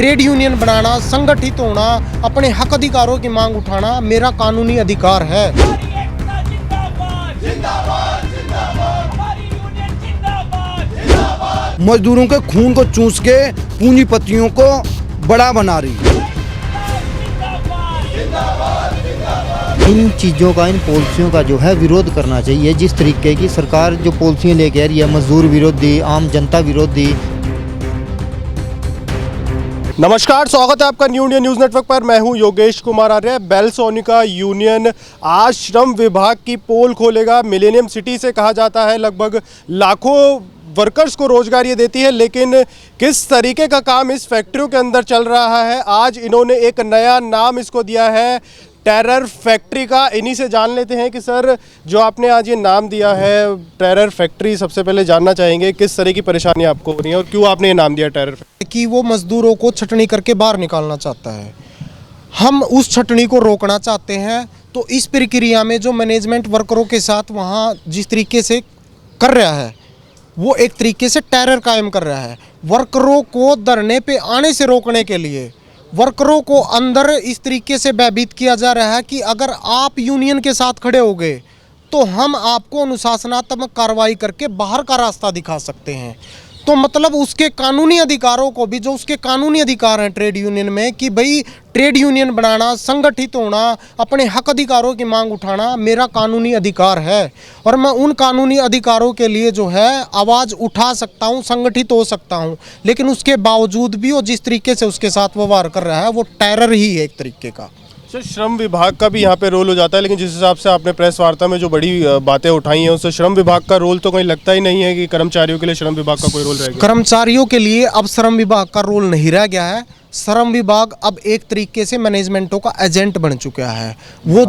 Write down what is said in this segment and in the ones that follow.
Trade union बनाना, संगठित होना, अपने हक अधिकारों की मांग उठाना मेरा कानूनी अधिकार है। मजदूरों के खून को चूस के पूंजीपतियों को बड़ा बना रही है। इन चीज़ों का, इन पॉलिसियों का जो है विरोध करना चाहिए। जिस तरीके की सरकार जो पॉलिसियाँ लेके आ रही है, मजदूर विरोधी, आम जनता विरोधी। नमस्कार, स्वागत है आपका न्यू इंडिया न्यूज़ नेटवर्क पर। मैं हूं योगेश कुमार आर्य। बेल सोनिका यूनियन आज श्रम विभाग की पोल खोलेगा। मिलेनियम सिटी से कहा जाता है लगभग लाखों वर्कर्स को रोजगार ये देती है, लेकिन किस तरीके का काम इस फैक्ट्रियों के अंदर चल रहा है, आज इन्होंने एक नया नाम इसको दिया है, टेरर फैक्ट्री का। इन्हीं से जान लेते हैं कि सर, जो आपने आज ये नाम दिया है टेरर फैक्ट्री, सबसे पहले जानना चाहेंगे किस तरह की परेशानी आपको हो रही है और क्यों आपने ये नाम दिया टेरर फैक्ट्री? कि वो मजदूरों को छटनी करके बाहर निकालना चाहता है। हम उस छटनी को रोकना चाहते हैं। तो इस प्रक्रिया में जो मैनेजमेंट वर्करों के साथ वहाँ जिस तरीके से कर रहा है, वो एक तरीके से टेरर कायम कर रहा है। वर्करों को धरने पे आने से रोकने के लिए वर्करों को अंदर इस तरीके से भयभीत किया जा रहा है कि अगर आप यूनियन के साथ खड़े हो गए तो हम आपको अनुशासनात्मक कार्रवाई करके बाहर का रास्ता दिखा सकते हैं। तो मतलब उसके कानूनी अधिकारों को भी, जो उसके कानूनी अधिकार हैं ट्रेड यूनियन में, कि भाई ट्रेड यूनियन बनाना, संगठित होना, अपने हक अधिकारों की मांग उठाना मेरा कानूनी अधिकार है। और मैं उन कानूनी अधिकारों के लिए जो है आवाज़ उठा सकता हूं, संगठित हो सकता हूं। लेकिन उसके बावजूद भी वो जिस तरीके से उसके साथ व्यवहार कर रहा है वो टेरर ही है एक तरीके का। सर, श्रम विभाग का भी यहाँ पे रोल हो जाता है, लेकिन जिस हिसाब से आपने प्रेस वार्ता में जो बड़ी बातें उठाई हैं उससे श्रम विभाग का रोल तो कहीं लगता ही नहीं है कि कर्मचारियों के लिए श्रम विभाग का कोई रोल रहेगा। कर्मचारियों के लिए अब श्रम विभाग का रोल नहीं रह गया है। श्रम विभाग अब एक तरीके से मैनेजमेंटों का एजेंट बन चुका है। वो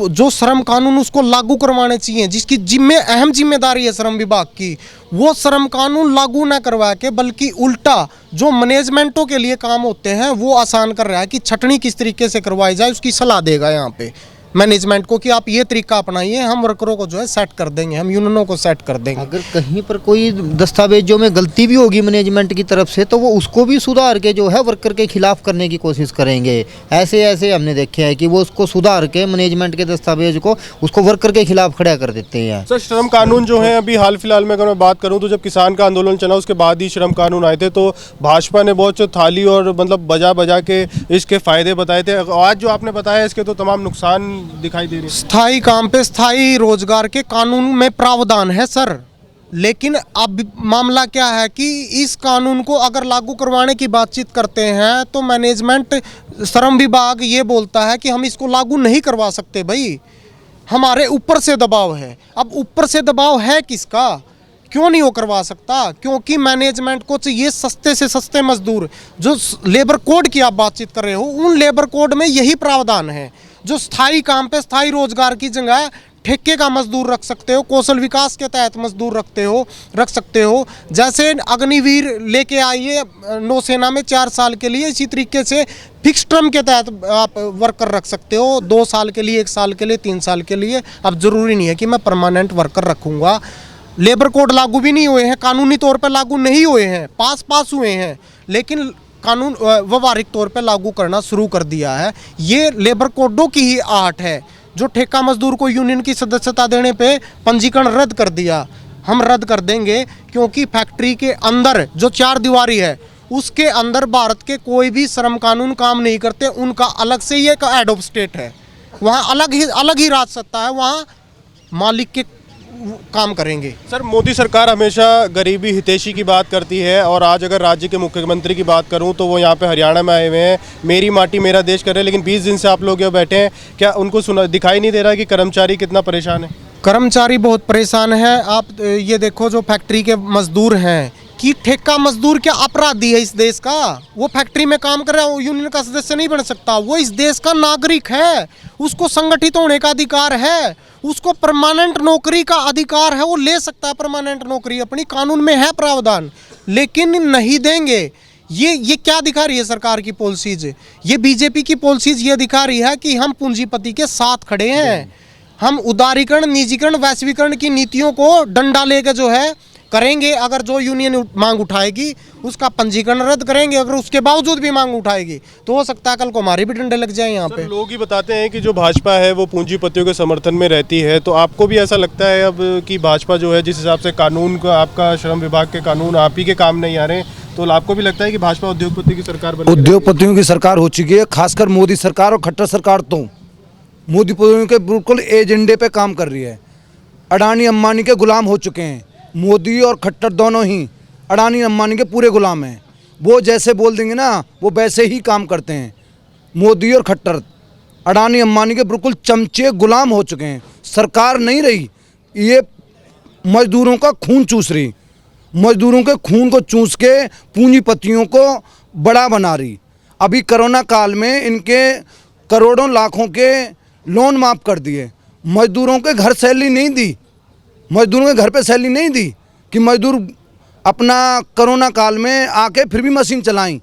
जो श्रम कानून उसको लागू करवाने चाहिए, जिसकी अहम जिम्मेदारी है श्रम विभाग की, वो श्रम कानून लागू ना करवा के बल्कि उल्टा जो मैनेजमेंटों के लिए काम होते हैं वो आसान कर रहा है कि छटनी किस तरीके से करवाई जाए, उसकी सलाह देगा यहाँ पे मैनेजमेंट को कि आप ये तरीका अपनाइए, हम वर्करों को जो है सेट कर देंगे, हम यूनियनों को सेट कर देंगे। अगर कहीं पर कोई दस्तावेजों में गलती भी होगी मैनेजमेंट की तरफ से तो वो उसको भी सुधार के जो है वर्कर के खिलाफ करने की कोशिश करेंगे। ऐसे हमने देखे हैं कि वो उसको सुधार के मैनेजमेंट के दस्तावेज को उसको वर्कर के खिलाफ खड़ा कर देते हैं। सर, श्रम कानून जो है अभी हाल फिलहाल में अगर मैं बात करूँ तो जब किसान का आंदोलन चला उसके बाद ही श्रम कानून आए थे, तो भाजपा ने बहुत थाली और मतलब बजा के इसके फायदे बताए थे। आज जो आपने बताया इसके तो तमाम नुकसान दिखाई दे रहे हैं। स्थायी काम पे स्थायी रोजगार के कानून में प्रावधान है सर, लेकिन अब मामला क्या है कि इस कानून को अगर लागू करवाने की बातचीत करते हैं तो मैनेजमेंट, श्रम विभाग ये बोलता है कि हम इसको लागू नहीं करवा सकते भाई, हमारे ऊपर से दबाव है। अब ऊपर से दबाव है किसका, क्यों नहीं वो करवा सकता? क्योंकि मैनेजमेंट को चाहिए सस्ते से सस्ते मजदूर। जो लेबर कोड की आप बातचीत कर रहे हो, उन लेबर कोड में यही प्रावधान है। जो स्थायी काम पे स्थायी रोजगार की जगह ठेके का मजदूर रख सकते हो, कौशल विकास के तहत मजदूर रख सकते हो। जैसे अग्निवीर लेके आइए नौसेना में 4 साल के लिए, इसी तरीके से फिक्स टर्म के तहत आप वर्कर रख सकते हो, 2 साल के लिए, 1 साल के लिए, 3 साल के लिए। अब जरूरी नहीं है कि मैं परमानेंट वर्कर रखूँगा। लेबर कोड लागू भी नहीं हुए हैं, कानूनी तौर पर लागू नहीं हुए हैं, पास हुए हैं, लेकिन कानून व्यवहारिक तौर पर लागू करना शुरू कर दिया है। ये लेबर कोडों की ही आहट है। जो ठेका मजदूर को यूनियन की सदस्यता देने पे पंजीकरण रद्द कर दिया, हम रद्द कर देंगे, क्योंकि फैक्ट्री के अंदर जो 4 दीवारी है उसके अंदर भारत के कोई भी श्रम कानून काम नहीं करते। उनका अलग से ही एक हेड ऑफ स्टेट है, वहाँ अलग ही राज सत्ता है, वहाँ मालिक के काम करेंगे। सर, मोदी सरकार हमेशा गरीबी हितैषी की बात करती है, और आज अगर राज्य के मुख्यमंत्री की बात करूं तो वो यहाँ पे हरियाणा में आए हुए हैं, मेरी माटी मेरा देश कर रहे हैं, लेकिन 20 दिन से आप लोग यहाँ बैठे हैं, क्या उनको दिखाई नहीं दे रहा कि कर्मचारी कितना परेशान है? कर्मचारी बहुत परेशान है। आप ये देखो, जो फैक्ट्री के मजदूर हैं कि ठेका मजदूर क्या अपराधी है इस देश का? वो फैक्ट्री में काम कर रहा है, वो यूनियन का सदस्य नहीं बन सकता। वो इस देश का नागरिक है, उसको संगठित होने का अधिकार है, उसको परमानेंट नौकरी का अधिकार है, वो ले सकता है परमानेंट नौकरी, अपनी कानून में है प्रावधान, लेकिन नहीं देंगे। ये क्या दिखा रही है सरकार की पॉलिसीज? ये बीजेपी की पॉलिसीज ये दिखा रही है कि हम पूंजीपति के साथ खड़े हैं, हम उदारीकरण, निजीकरण, वैश्वीकरण की नीतियों को डंडा लेकर जो है करेंगे। अगर जो यूनियन मांग उठाएगी उसका पंजीकरण रद्द करेंगे। अगर उसके बावजूद भी मांग उठाएगी तो हो सकता है कल को हमारी भी डंडे लग जाए यहाँ पे। लोग ही बताते हैं कि जो भाजपा है वो पूंजीपतियों के समर्थन में रहती है, तो आपको भी ऐसा लगता है अब कि भाजपा जो है जिस हिसाब से कानून का, आपका श्रम विभाग के कानून आप ही के काम नहीं आ रहे, तो आपको भी लगता है कि भाजपा उद्योगपति की सरकार बन उद्योगपतियों की सरकार हो चुकी है, खासकर मोदी सरकार और खट्टर सरकार तो मोदी के बिल्कुल एजेंडे पे काम कर रही है। अडानी अंबानी के गुलाम हो चुके हैं। मोदी और खट्टर दोनों ही अडानी अंबानी के पूरे गुलाम हैं। वो जैसे बोल देंगे ना वो वैसे ही काम करते हैं। मोदी और खट्टर अडानी अंबानी के बिल्कुल चमचे गुलाम हो चुके हैं। सरकार नहीं रही, ये मजदूरों का खून चूस रही, मजदूरों के खून को चूस के पूंजीपतियों को बड़ा बना रही। अभी कोरोना काल में इनके करोड़ों लाखों के लोन माफ़ कर दिए। मजदूरों के घर सैलरी नहीं दी, मजदूरों के घर पे सैलरी नहीं दी कि मजदूर अपना कोरोना काल में आके फिर भी मशीन चलाएं,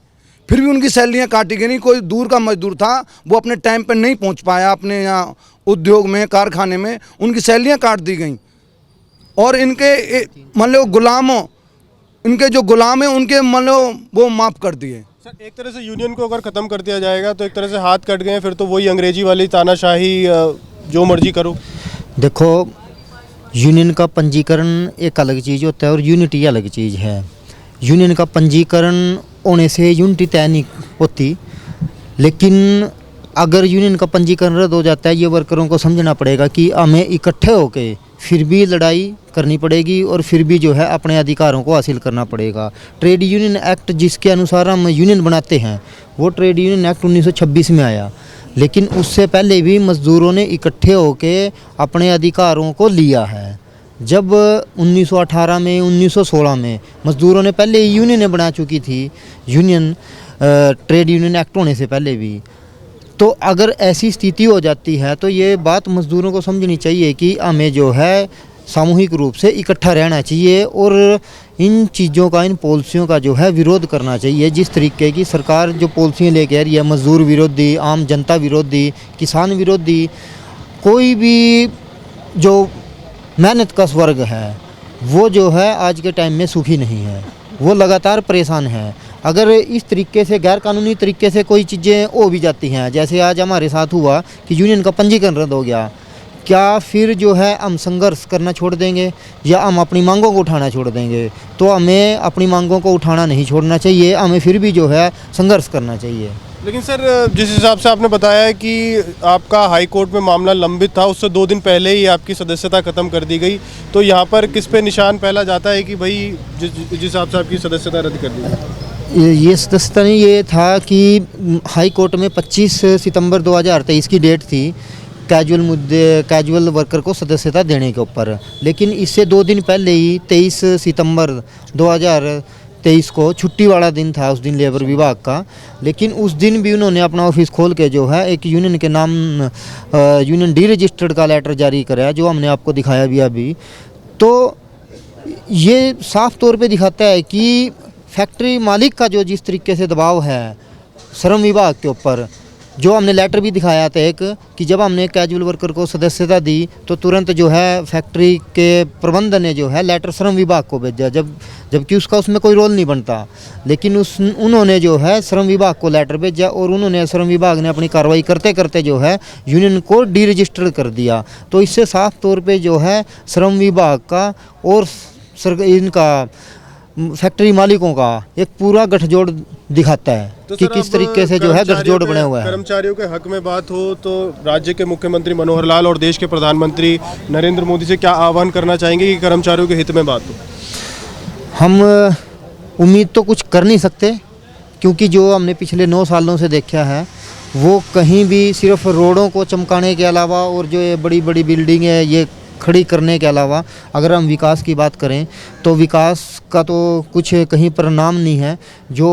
फिर भी उनकी सैलरियाँ काटी गई नहीं। कोई दूर का मजदूर था वो अपने टाइम पे नहीं पहुंच पाया अपने यहाँ उद्योग में, कारखाने में, उनकी सैलरियाँ काट दी गई। और इनके मान लो गुलामों, इनके जो गुलाम हैं उनके मान लो वो माफ़ कर दिए। सर, एक तरह से यूनियन को अगर ख़त्म कर दिया जाएगा तो एक तरह से हाथ कट गए, फिर तो वही अंग्रेजी वाली तानाशाही, जो मर्जी करो। देखो, यूनियन का पंजीकरण एक अलग चीज़ होता है और यूनिटी अलग चीज़ है। यूनियन का पंजीकरण होने से यूनिटी तय नहीं होती, लेकिन अगर यूनियन का पंजीकरण रद्द हो जाता है, ये वर्करों को समझना पड़ेगा कि हमें इकट्ठे होकर फिर भी लड़ाई करनी पड़ेगी और फिर भी जो है अपने अधिकारों को हासिल करना पड़ेगा। ट्रेड यूनियन एक्ट जिसके अनुसार हम यूनियन बनाते हैं वो ट्रेड यूनियन एक्ट 1926 में आया, लेकिन उससे पहले भी मज़दूरों ने इकट्ठे होकर अपने अधिकारों को लिया है। जब 1918 में, 1916 में मज़दूरों ने पहले यूनियनें बना चुकी थी, यूनियन ट्रेड यूनियन एक्ट होने से पहले भी। तो अगर ऐसी स्थिति हो जाती है तो ये बात मज़दूरों को समझनी चाहिए कि हमें जो है सामूहिक रूप से इकट्ठा रहना चाहिए और इन चीज़ों का, इन पॉलिसियों का जो है विरोध करना चाहिए। जिस तरीके की सरकार जो पॉलिसियाँ लेके आ रही है, मज़दूर विरोधी, आम जनता विरोधी, किसान विरोधी, कोई भी जो मेहनत कश वर्ग है वो जो है आज के टाइम में सुखी नहीं है, वो लगातार परेशान है। अगर इस तरीके से गैर कानूनी तरीके से कोई चीज़ें हो भी जाती हैं, जैसे आज हमारे साथ हुआ कि यूनियन का पंजीकरण रद्द हो गया, क्या फिर जो है हम संघर्ष करना छोड़ देंगे या हम अपनी मांगों को उठाना छोड़ देंगे? तो हमें अपनी मांगों को उठाना नहीं छोड़ना चाहिए, हमें फिर भी जो है संघर्ष करना चाहिए। लेकिन सर, जिस हिसाब से आपने बताया है कि आपका हाई कोर्ट में मामला लंबित था, उससे 2 दिन पहले ही आपकी सदस्यता ख़त्म कर दी गई, तो यहाँ पर किस पे निशान पहला जाता है कि भाई जिस हिसाब से आपकी सदस्यता रद्द कर दी गई? ये सदस्यता नहीं, ये था कि हाई कोर्ट में 25 सितंबर 2023 की डेट थी कैजुअल वर्कर को सदस्यता देने के ऊपर, लेकिन इससे 2 दिन पहले ही 23 सितंबर 2023 को छुट्टी वाला दिन था उस दिन लेबर विभाग का, लेकिन उस दिन भी उन्होंने अपना ऑफिस खोल के जो है एक यूनियन के नाम यूनियन डी रजिस्टर्ड का लेटर जारी कराया, जो हमने आपको दिखाया भी अभी। तो ये साफ तौर पे दिखाता है कि फैक्ट्री मालिक का जो जिस तरीके से दबाव है श्रम विभाग के ऊपर, जो हमने लेटर भी दिखाया था एक, कि जब हमने कैजुअल वर्कर को सदस्यता दी तो तुरंत जो है फैक्ट्री के प्रबंधन ने जो है लेटर श्रम विभाग को भेजा, जबकि उसका उसमें कोई रोल नहीं बनता, लेकिन उन्होंने जो है श्रम विभाग को लेटर भेजा और उन्होंने श्रम विभाग ने अपनी कार्रवाई करते करते जो है यूनियन को डी रजिस्टर्ड कर दिया। तो इससे साफ तौर पर जो है श्रम विभाग का और इनका फैक्ट्री मालिकों का एक पूरा गठजोड़ दिखाता है तो कि किस तरीके से जो है गठजोड़ बने हुए हैं। कर्मचारियों के हक में बात हो तो राज्य के मुख्यमंत्री मनोहर लाल और देश के प्रधानमंत्री नरेंद्र मोदी से क्या आह्वान करना चाहेंगे कि कर्मचारियों के हित में बात हो? हम उम्मीद तो कुछ कर नहीं सकते, क्योंकि जो हमने पिछले 9 सालों से देखा है वो कहीं भी सिर्फ रोडों को चमकाने के अलावा और जो ये बड़ी बड़ी बिल्डिंग है ये खड़ी करने के अलावा, अगर हम विकास की बात करें तो विकास का तो कुछ कहीं पर नाम नहीं है। जो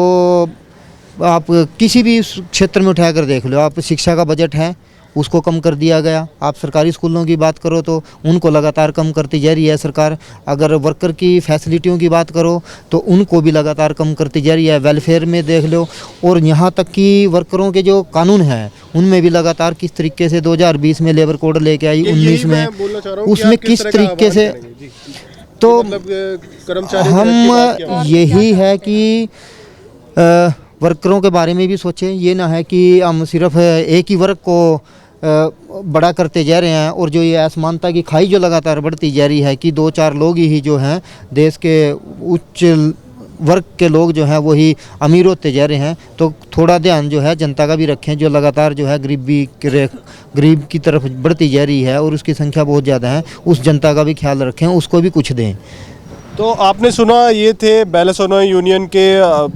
आप किसी भी क्षेत्र में उठा कर देख लो, आप शिक्षा का बजट है उसको कम कर दिया गया, आप सरकारी स्कूलों की बात करो तो उनको लगातार कम करती जा रही है सरकार, अगर वर्कर की फैसिलिटियों की बात करो तो उनको भी लगातार कम करती जा रही है, वेलफेयर में देख लो, और यहाँ तक कि वर्करों के जो कानून हैं उनमें भी लगातार किस तरीके से 2020 में लेबर कोड लेके आई, 19 में उसमें किस तरीके से तो मतलब कर्मचारियों के हित की बात क्या हम होगी? यही है कि वर्करों के बारे में भी सोचें। ये ना है कि हम सिर्फ एक ही वर्ग को बड़ा करते जा रहे हैं, और जो ये असमानता की खाई जो लगातार बढ़ती जा रही है कि 2-4 लोग ही जो हैं देश के उच्च वर्ग के लोग जो हैं वही अमीर होते जा रहे हैं। तो थोड़ा ध्यान जो है जनता का भी रखें, जो लगातार जो है गरीब की तरफ बढ़ती जा रही है और उसकी संख्या बहुत ज़्यादा है, उस जनता का भी ख्याल रखें, उसको भी कुछ दें। तो आपने सुना, ये थे बेलसोनो यूनियन के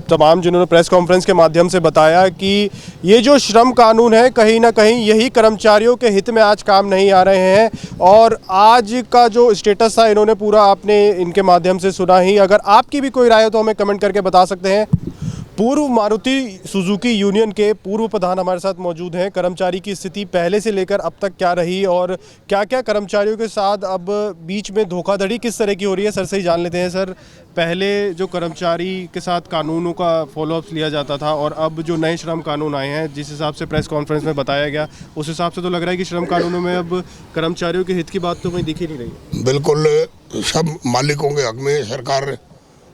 तमाम जिन्होंने प्रेस कॉन्फ्रेंस के माध्यम से बताया कि ये जो श्रम कानून है कहीं ना कहीं यही कर्मचारियों के हित में आज काम नहीं आ रहे हैं। और आज का जो स्टेटस था इन्होंने पूरा आपने इनके माध्यम से सुना ही। अगर आपकी भी कोई राय हो तो हमें कमेंट करके बता सकते हैं। पूर्व मारुति सुजुकी यूनियन के पूर्व प्रधान हमारे साथ मौजूद हैं। कर्मचारी की स्थिति पहले से लेकर अब तक क्या रही और क्या क्या कर्मचारियों के साथ अब बीच में धोखाधड़ी किस तरह की हो रही है, सर से ही जान लेते हैं। सर, पहले जो कर्मचारी के साथ कानूनों का फॉलोअप लिया जाता था और अब जो नए श्रम कानून आए हैं, जिस हिसाब से प्रेस कॉन्फ्रेंस में बताया गया, उस हिसाब से तो लग रहा है कि श्रम कानूनों में अब कर्मचारियों के हित की बात तो कहीं दिख ही नहीं रही। बिल्कुल सब मालिकों के हक में सरकार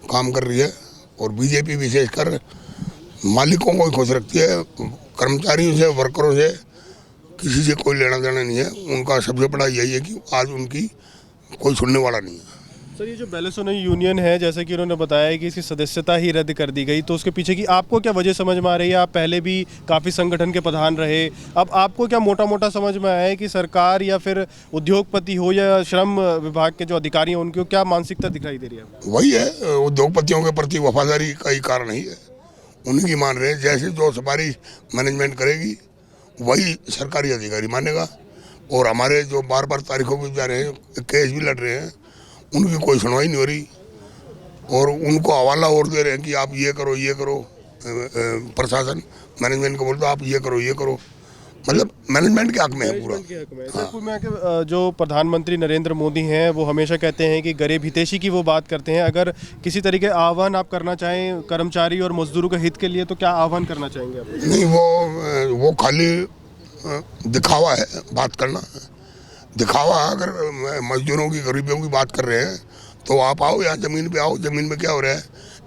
काम कर रही है और बीजेपी विशेषकर मालिकों को ही खुश रखती है। कर्मचारियों से, वर्करों से किसी से कोई लेना देना नहीं है। उनका सबसे बड़ा यही है कि आज उनकी कोई सुनने वाला नहीं है। सर, ये जो बेलसोनो यूनियन है, जैसे कि उन्होंने बताया कि इसकी सदस्यता ही रद्द कर दी गई, तो उसके पीछे की आपको क्या वजह समझ में आ रही है? आप पहले भी काफ़ी संगठन के प्रधान रहे, अब आपको क्या मोटा मोटा समझ में आया है कि सरकार या फिर उद्योगपति हो या श्रम विभाग के जो अधिकारी हैं उनको क्या मानसिकता दिखाई दे रही है? वही है, उद्योगपतियों के प्रति वफादारी का ही कारण ही है। उनकी मान रहे हैं, जैसे जो सिफारिश मैनेजमेंट करेगी वही सरकारी अधिकारी मानेगा। और हमारे जो बार बार तारीखों पे जा रहे हैं, केस भी लड़ रहे हैं, उनकी कोई सुनवाई नहीं हो रही और उनको हवाला और दे रहे हैं कि आप ये करो। प्रशासन मैनेजमेंट को बोलते आप ये करो, मतलब मैनेजमेंट के हक में है पूरा। सर, मैं जो प्रधानमंत्री नरेंद्र मोदी हैं वो हमेशा कहते हैं कि गरीब हितैषी की वो बात करते हैं। अगर किसी तरीके आह्वान आप करना चाहें कर्मचारी और मजदूरों के हित के लिए, तो क्या आह्वान करना चाहेंगे आप? नहीं, वो खाली दिखावा है, बात करना दिखावा। अगर मजदूरों की, गरीबियों की बात कर रहे हैं तो आप आओ यहाँ ज़मीन पे आओ। ज़मीन में क्या हो रहा है,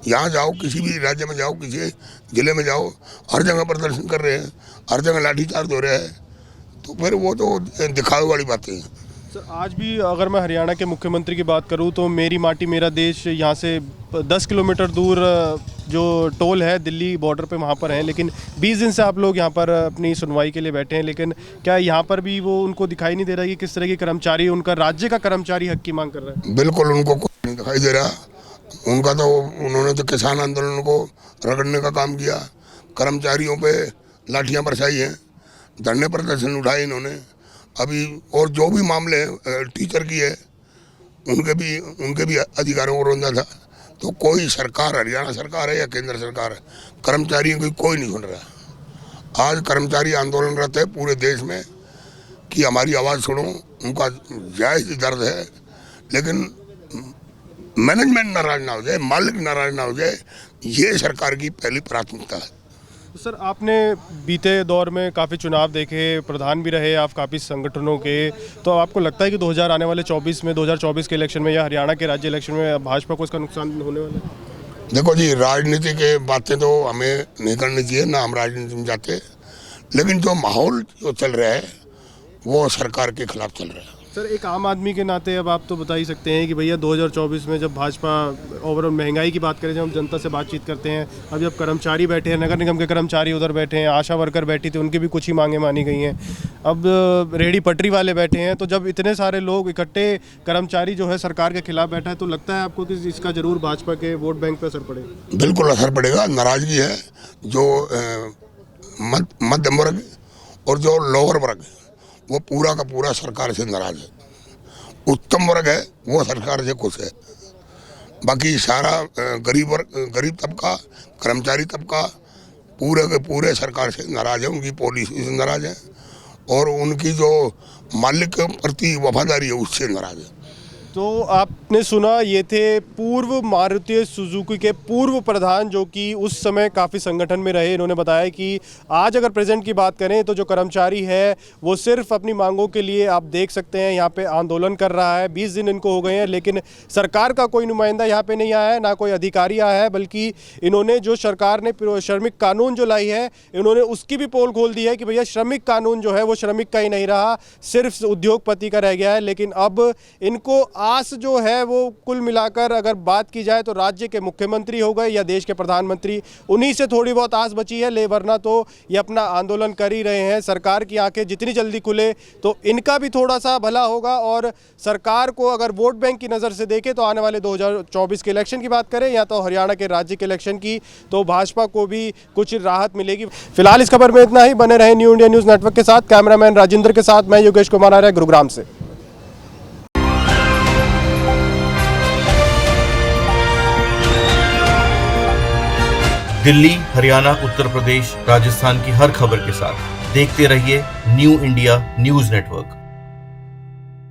यहाँ जाओ, किसी भी राज्य में जाओ, किसी ज़िले में जाओ, हर जगह प्रदर्शन कर रहे हैं, हर जगह लाठीचार्ज हो रहा है। तो फिर वो तो दिखावे वाली बातें हैं। सर, आज भी अगर मैं हरियाणा के मुख्यमंत्री की बात करूं तो मेरी माटी मेरा देश यहाँ से 10 किलोमीटर दूर जो टोल है दिल्ली बॉर्डर पे वहाँ पर है, लेकिन 20 दिन से आप लोग यहाँ पर अपनी सुनवाई के लिए बैठे हैं। लेकिन क्या यहाँ पर भी वो उनको दिखाई नहीं दे रहा कि किस तरह की कर्मचारी, उनका राज्य का कर्मचारी हक की मांग कर रहा है? बिल्कुल उनको कुछ नहीं दिखाई दे रहा। उनका तो उन्होंने तो किसान आंदोलन को रगड़ने का काम किया, कर्मचारियों पे लाठियाँ बरसाई हैं, धरने प्रदर्शन उठाए इन्होंने। अभी और जो भी मामले टीचर की है उनके भी अधिकारों को रोंदा था। तो कोई सरकार, हरियाणा सरकार है या केंद्र सरकार है, कर्मचारियों की कोई नहीं सुन रहा। आज कर्मचारी आंदोलनरत है पूरे देश में कि हमारी आवाज़ सुनो। उनका जायज़ दर्द है, लेकिन मैनेजमेंट नाराज ना हो जाए, मालिक नाराज ना हो जाए, ये सरकार की पहली प्राथमिकता है। तो सर, आपने बीते दौर में काफ़ी चुनाव देखे, प्रधान भी रहे आप काफ़ी संगठनों के, तो आपको लगता है कि 2024 के इलेक्शन में या हरियाणा के राज्य इलेक्शन में भाजपा को इसका नुकसान होने वाला है? देखो जी, राजनीति के बातें तो हमें नहीं करनी चाहिए, ना हम राजनीति में जाते, लेकिन जो माहौल जो चल रहा है वो सरकार के खिलाफ चल रहा है। सर, एक आम आदमी के नाते अब आप तो बता ही सकते हैं कि भैया 2024 में जब भाजपा ओवरऑल महंगाई की बात करें, जब हम जनता से बातचीत करते हैं, अब जब कर्मचारी बैठे हैं, नगर निगम के कर्मचारी उधर बैठे हैं, आशा वर्कर बैठी थी, उनकी भी कुछ ही मांगे मानी गई हैं, अब रेहड़ी पटरी वाले बैठे हैं। तो जब इतने सारे लोग इकट्ठे, कर्मचारी जो है सरकार के खिलाफ बैठा है, तो लगता है आपको कि इसका जरूर भाजपा के वोट बैंक पर असर पड़ेगा? बिल्कुल असर पड़ेगा। नाराजगी है जो मध्यम वर्ग और जो लोअर वर्ग वो पूरा का पूरा सरकार से नाराज है। उत्तम वर्ग है वो सरकार से खुश है, बाकी सारा गरीब तबका, कर्मचारी तबका पूरे के पूरे सरकार से नाराज है, उनकी पॉलिसी से नाराज है और उनकी जो मालिक के प्रति वफादारी है उससे नाराज है। तो आपने सुना, ये थे पूर्व मारुति सुजुकी के पूर्व प्रधान जो कि उस समय काफ़ी संगठन में रहे। इन्होंने बताया कि आज अगर प्रेजेंट की बात करें तो जो कर्मचारी है वो सिर्फ अपनी मांगों के लिए, आप देख सकते हैं यहाँ पे आंदोलन कर रहा है। 20 दिन इनको हो गए हैं, लेकिन सरकार का कोई नुमाइंदा यहाँ पे नहीं आया है, ना कोई अधिकारी आया है, बल्कि इन्होंने जो सरकार ने श्रमिक कानून जो लाई है, इन्होंने उसकी भी पोल खोल दी है कि भैया श्रमिक कानून जो है वो श्रमिक का ही नहीं रहा, सिर्फ उद्योगपति का रह गया है। लेकिन अब इनको आस जो है वो कुल मिलाकर अगर बात की जाए तो राज्य के मुख्यमंत्री हो गए या देश के प्रधानमंत्री, उन्हीं से थोड़ी बहुत आस बची है, ले वरना तो ये अपना आंदोलन कर ही रहे हैं। सरकार की आंखें जितनी जल्दी खुले तो इनका भी थोड़ा सा भला होगा। और सरकार को अगर वोट बैंक की नज़र से देखें तो आने वाले 2024 के इलेक्शन की बात करें या तो हरियाणा के राज्य के इलेक्शन की, तो भाजपा को भी कुछ राहत मिलेगी। फिलहाल इस खबर में इतना ही। बने रहे न्यू इंडिया न्यूज़ नेटवर्क के साथ। कैमरामैन राजेंद्र के साथ मैं योगेश कुमार आर्य, गुरुग्राम से। दिल्ली, हरियाणा, उत्तर प्रदेश, राजस्थान की हर खबर के साथ देखते रहिए न्यू इंडिया न्यूज़ नेटवर्क।